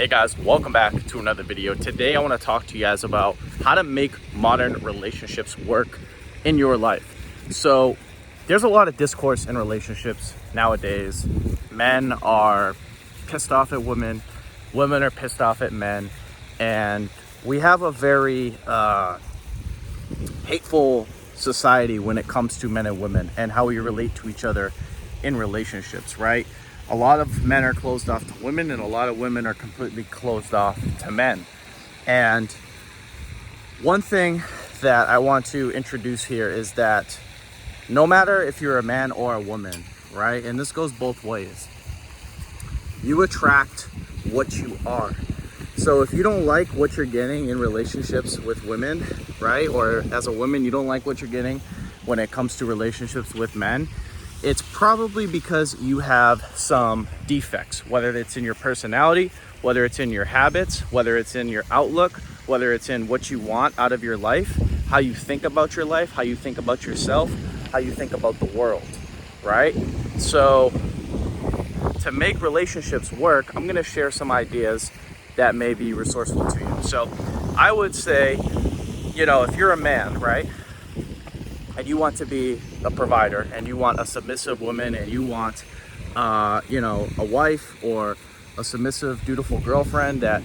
Hey guys, welcome back to another video. Today I want to talk to you guys about how to make modern relationships work in your life. So there's a lot of discourse in relationships nowadays. Men are pissed off at women, women are pissed off at men, and we have a very hateful society when it comes to men and women and how we relate to each other in relationships, right? A lot of men are closed off to women and a lot of women are completely closed off to men. And one thing that I want to introduce here is that no matter if you're a man or a woman, right? And this goes both ways. You attract what you are. So if you don't like what you're getting in relationships with women, right? Or as a woman, you don't like what you're getting when it comes to relationships with men, it's probably because you have some defects, whether it's in your personality, whether it's in your habits, whether it's in your outlook, whether it's in what you want out of your life, how you think about your life, how you think about yourself, how you think about the world, right? So to make relationships work, I'm gonna share some ideas that may be resourceful to you. So I would say, if you're a man, right? And you want to be a provider and you want a submissive woman and you want, a wife or a submissive, dutiful girlfriend that,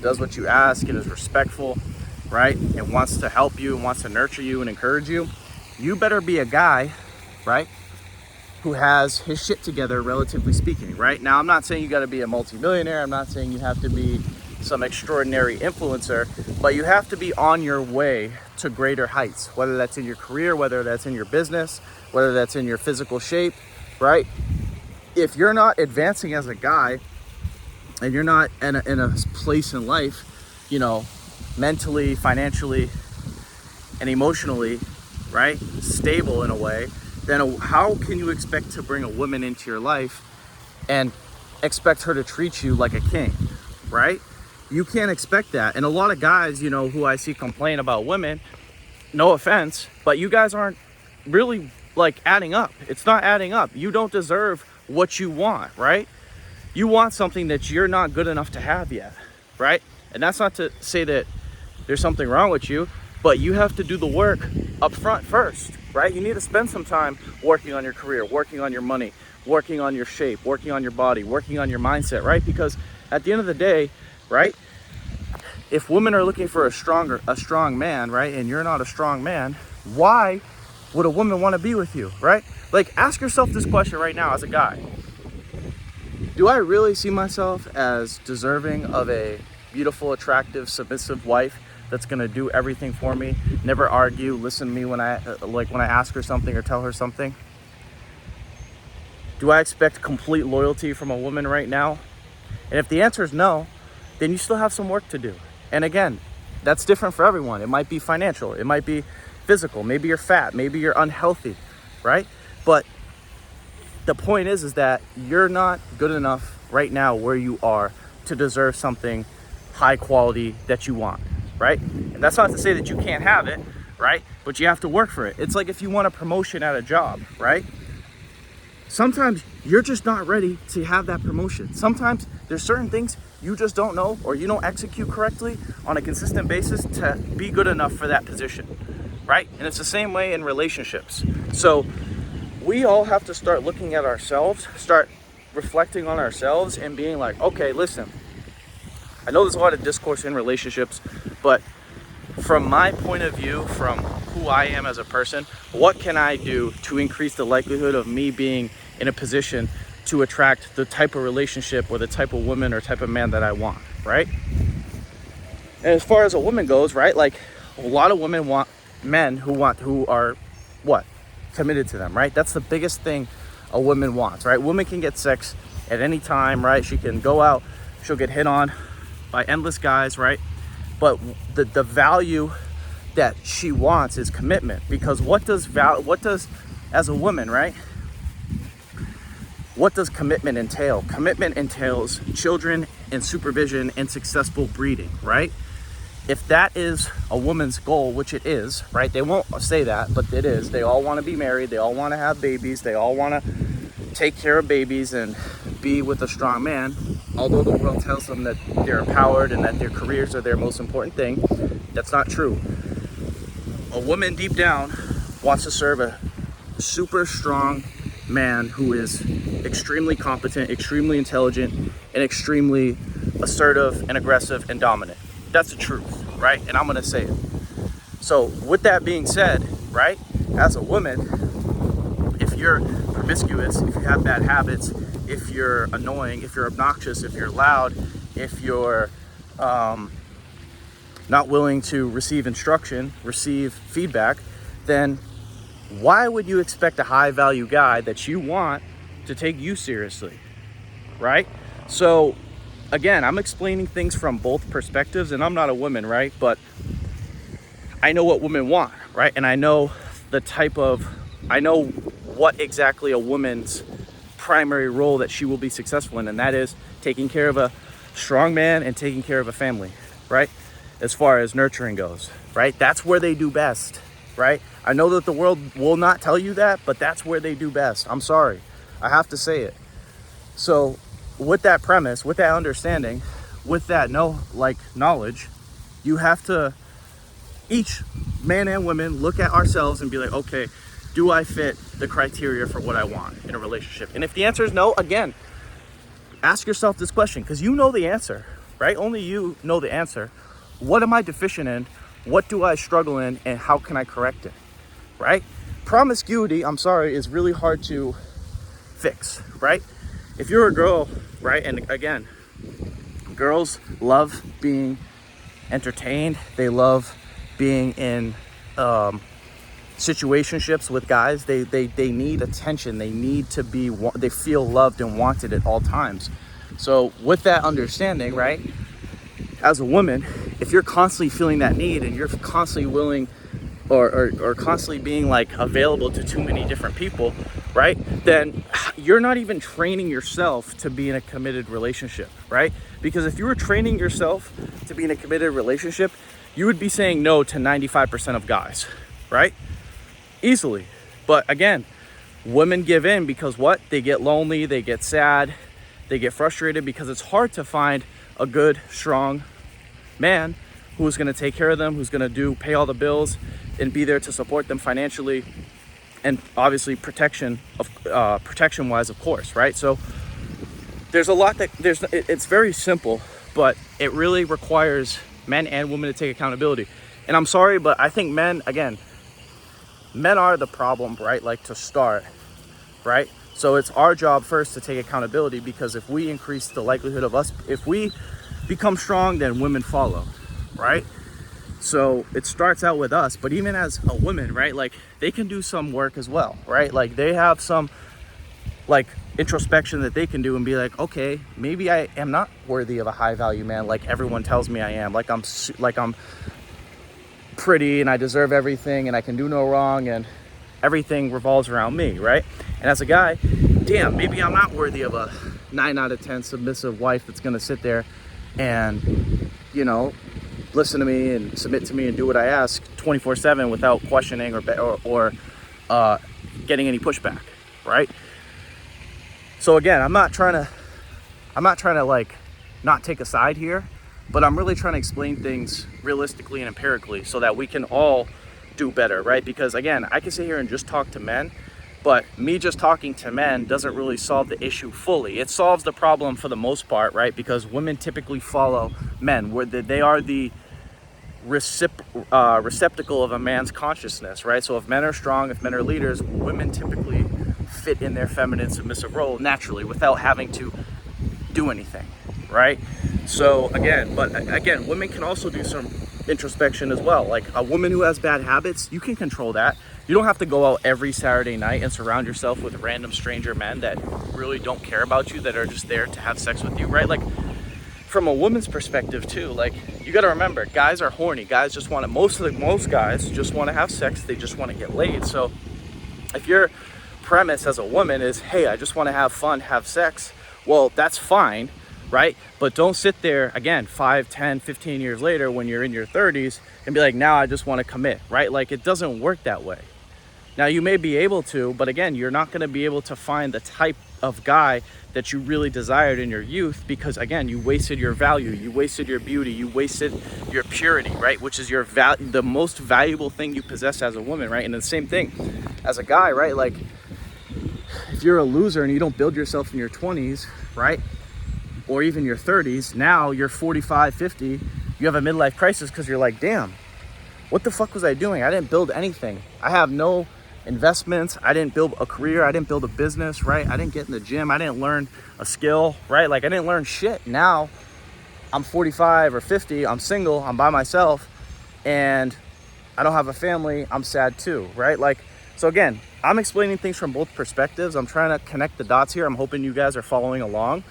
does what you ask and is respectful, right? And wants to help you and wants to nurture you and encourage you. You better be a guy, right? Who has his shit together, relatively speaking, right? Now, I'm not saying you got to be a multimillionaire. I'm not saying you have to be some extraordinary influencer, but you have to be on your way to greater heights, whether that's in your career, whether that's in your business, whether that's in your physical shape, right? If you're not advancing as a guy and you're not in a place in life, mentally, financially, and emotionally, right, stable in a way, then how can you expect to bring a woman into your life and expect her to treat you like a king, right? You can't expect that. And a lot of guys, who I see complain about women, no offense, but you guys aren't really adding up. It's not adding up. You don't deserve what you want, right? You want something that you're not good enough to have yet, right? And that's not to say that there's something wrong with you, but you have to do the work up front first, right? You need to spend some time working on your career, working on your money, working on your shape, working on your body, working on your mindset, right? Because at the end of the day, right, if women are looking for a strong man, right, and you're not a strong man, why would a woman want to be with you, right? Ask yourself this question right now as a guy. Do I really see myself as deserving of a beautiful, attractive, submissive wife that's going to do everything for me, never argue, listen to me when I ask her something or tell her something? Do I expect complete loyalty from a woman right now? And if the answer is no, then you still have some work to do. And again, that's different for everyone. It might be financial, it might be physical, maybe you're fat, maybe you're unhealthy, right? But the point is that you're not good enough right now where you are to deserve something high quality that you want, right? And that's not to say that you can't have it, right? But you have to work for it. It's like if you want a promotion at a job, right? Sometimes you're just not ready to have that promotion. Sometimes there's certain things you just don't know or you don't execute correctly on a consistent basis to be good enough for that position, right? And it's the same way in relationships. So we all have to start looking at ourselves, start reflecting on ourselves and being like, okay, listen, I know there's a lot of discourse in relationships, but from my point of view, from who I am as a person, what can I do to increase the likelihood of me being in a position to attract the type of relationship or the type of woman or type of man that I want, right? And as far as a woman goes, right, a lot of women want men who are what? Committed to them, right? That's the biggest thing a woman wants, right? Woman can get sex at any time, right? She can go out, she'll get hit on by endless guys, right? But the value that she wants is commitment, because what does as a woman, right? What does commitment entail? Commitment entails children and supervision and successful breeding, right? If that is a woman's goal, which it is, right? They won't say that, but it is. They all want to be married. They all want to have babies. They all want to take care of babies and be with a strong man. although the world tells them that they're empowered and that their careers are their most important thing, that's not true. A woman deep down wants to serve a super strong man who is extremely competent, extremely intelligent, and extremely assertive and aggressive and dominant. That's the truth, right? And I'm gonna say it. So with that being said, right, as a woman, if you're promiscuous, if you have bad habits, if you're annoying, if you're obnoxious, if you're loud, if you're not willing to receive instruction, receive feedback, then why would you expect a high value guy that you want to take you seriously, right? So again, I'm explaining things from both perspectives, and I'm not a woman, right? But I know what women want, right? And I know I know what exactly a woman's primary role that she will be successful in, and that is taking care of a strong man and taking care of a family, right? As far as nurturing goes, right? That's where they do best, right? I know that the world will not tell you that, but that's where they do best. I'm sorry, I have to say it. So with that premise, with that understanding, with that knowledge, you have to, each man and women, look at ourselves and be like, okay, do I fit the criteria for what I want in a relationship? And if the answer is no, again, ask yourself this question, because you know the answer, right? Only you know the answer. What am I deficient in? What do I struggle in? And how can I correct it, right? Promiscuity, I'm sorry, is really hard to fix, right? If you're a girl, right, and again, girls love being entertained. They love being in situationships with guys. They need attention. They need to be, they feel loved and wanted at all times. So with that understanding, right, as a woman, if you're constantly feeling that need and you're constantly willing or constantly being like available to too many different people, right, then you're not even training yourself to be in a committed relationship, right? Because if you were training yourself to be in a committed relationship, you would be saying no to 95% of guys, right? Easily. But again, women give in because what? They get lonely, they get sad, they get frustrated because it's hard to find a good, strong man who's going to take care of them, who's going to pay all the bills and be there to support them financially, and obviously protection wise, of course, right? So there's a lot it's very simple, but it really requires men and women to take accountability. And I'm sorry, but I think men are the problem, right? Like, to start, right? So it's our job first to take accountability, because if we increase the likelihood of us, if we become strong, then women follow, right? So it starts out with us. But even as a woman, right, like, they can do some work as well, right? Like, they have some like introspection that they can do and be like, okay, maybe I am not worthy of a high value man like everyone tells me I am. Like I'm pretty and I deserve everything and I can do no wrong and everything revolves around me, right? And as a guy, damn, maybe I'm not worthy of a 9 out of 10 submissive wife that's gonna sit there and, you know, listen to me and submit to me and do what I ask 24/7 without questioning or getting any pushback, right? So again, I'm not trying to like not take a side here, but I'm really trying to explain things realistically and empirically so that we can all do better, right? Because again, I can sit here and just talk to men, but me just talking to men doesn't really solve the issue fully. It solves the problem for the most part, right? Because women typically follow men, where they are the receptacle of a man's consciousness, right? So if men are strong, if men are leaders, women typically fit in their feminine submissive role naturally without having to do anything, right? So again, women can also do some introspection as well. Like a woman who has bad habits, you can control that. You don't have to go out every Saturday night and surround yourself with random stranger men that really don't care about you, that are just there to have sex with you, right? Like, from a woman's perspective too, like, you got to remember, guys are horny. Guys just want to, most guys just want to have sex. They just want to get laid. So if your premise as a woman is, hey, I just want to have fun, have sex, well, that's fine, right? But don't sit there again 5, 10, 15 years later when you're in your 30s and be like, now I just want to commit, right? Like, it doesn't work that way. Now, you may be able to, but again, you're not going to be able to find the type of guy that you really desired in your youth, because again, you wasted your value, you wasted your beauty, you wasted your purity, right? Which is your the most valuable thing you possess as a woman, right? And the same thing as a guy, right? Like, if you're a loser and you don't build yourself in your 20s, right? Or even your 30s, now you're 45, 50, you have a midlife crisis because you're like, damn, what the fuck was I doing? I didn't build anything. I have no investments. I didn't build a career. I didn't build a business, right? I didn't get in the gym. I didn't learn a skill, right? Like, I didn't learn shit. Now I'm 45 or 50. I'm single. I'm by myself and I don't have a family. I'm sad too, right? Like, so again, I'm explaining things from both perspectives. I'm trying to connect the dots here. I'm hoping you guys are following along.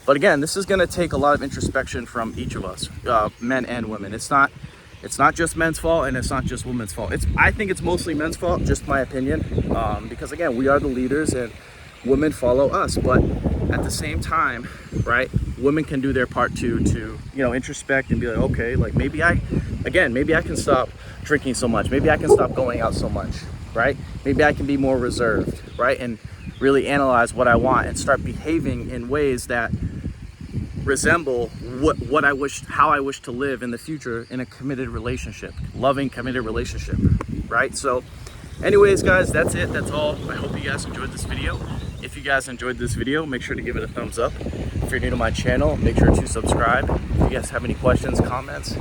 But again, this is going to take a lot of introspection from each of us, men and women. It's not just men's fault and it's not just women's fault. I think it's mostly men's fault, just my opinion, because again, we are the leaders and women follow us. But at the same time, right, women can do their part too, to, introspect and be like, okay, like maybe I can stop drinking so much. Maybe I can stop going out so much, right? Maybe I can be more reserved, right? And really analyze what I want and start behaving in ways that resemble how I wish to live in the future in a committed relationship, loving, committed relationship, right? So anyways, guys, that's it. That's all. I hope you guys enjoyed this video. If you guys enjoyed this video, make sure to give it a thumbs up. If you're new to my channel, make sure to subscribe. If you guys have any questions, comments,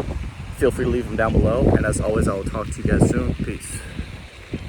feel free to leave them down below. And as always, I will talk to you guys soon. Peace.